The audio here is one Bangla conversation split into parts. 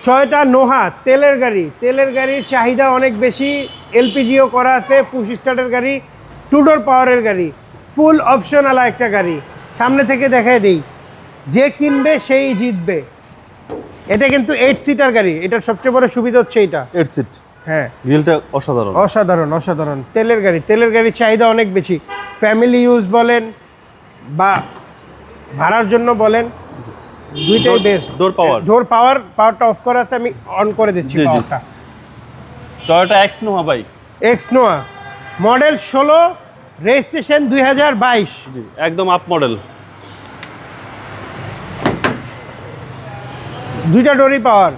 টয়োটা নোহা তেলের গাড়ির চাহিদা অনেক বেশি। এলপিজিও করা আছে, পুশ স্টার্টের গাড়ি, 2 ডোর পাওয়ারের গাড়ি, ফুল অপশনালা একটা গাড়ি। সামনে থেকে দেখায় দেই, যে কিনবে সেই জিতবে। এটা কিন্তু 8 সিটার গাড়ি। এটার সবচেয়ে বড় সুবিধা হচ্ছে এটা 8 সিট। হ্যাঁ, গ্রিলটা অসাধারণ অসাধারণ। তেলের গাড়ির চাহিদা অনেক বেশি। ফ্যামিলি ইউজ বলেন বা ভাড়ার জন্য বলেন, দুইটাই বেস্ট। পাওয়ারটা অফ করা আছে, আমি অন করে দিচ্ছি পাওয়ারটা। টয়োটা এক্স নোহা ভাই, এক্স নোহা মডেল 16, রেজিস্ট্রেশন 2022। একদম আপ মডেল। দুইটা ডোরই পাওয়ার।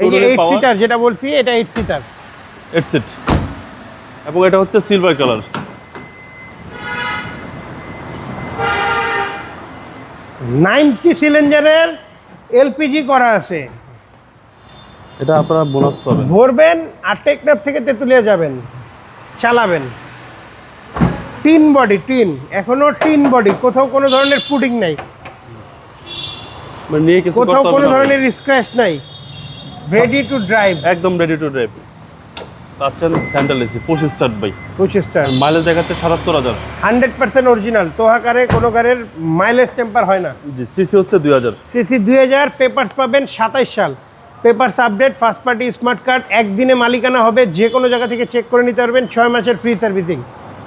এই যে 8 সিটার যেটা বলছি, এটা 8 সিটার 8 সিট, এবং এটা হচ্ছে সিলভার কালার। 90 সিলিন্ডারের এলপিজি করা আছে। এটা আপনারা বোনাস পাবেন। ভরবেন আর টেকনাফ থেকে তেঁতুলিয়া যাবেন, চালাবেন। টিন বডি, এখনো টিন বডি, কোথাও কোনো ধরনের পুডিং নাই, মানে নিয়ে কিছু করতে হবে না, কোথাও কোনো ধরনের স্ক্র্যাচ নাই। রেডি টু ড্রাইভ, একদম রেডি টু ড্রাইভ। পাচ্ছেন স্যান্ডেল এসি পুশ স্টার্ট ভাই। পুশ স্টার্ট, মাইলেজ দেখাচ্ছে ৭৭,০০০। 100% অরিজিনাল। তোহাকারে কোনো গাড়ির মাইলেজ টেম্পার হয় না। জি, সিসি হচ্ছে 2000। সিসি 2000। পেপারস পাবেন 27 সাল। Papers update, first party smart card, একদিনে মালিকানা হবে, যে কোনো জায়গা থেকে চেক করে নিতে পারবেন, 6 মাসের ফ্রি সার্ভিসিং।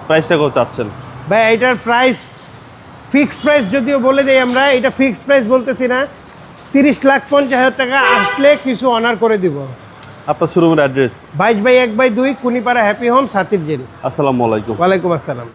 প্রাইসটা কত চাচ্ছেন ভাই? এটার প্রাইস ফিক্সড প্রাইস যদিও বলে দেই আমরা, এটা ফিক্সড প্রাইস বলতেছি না। 30,50,000 টাকা আসলে কিছু অনার করে দিব। আপনার শোরুমের অ্যাড্রেস? 22/1/2 কুনিপাড়া হ্যাপি হোম, সাতির জেল। আসসালামু আলাইকুম। ওয়ালাইকুম আসসালাম।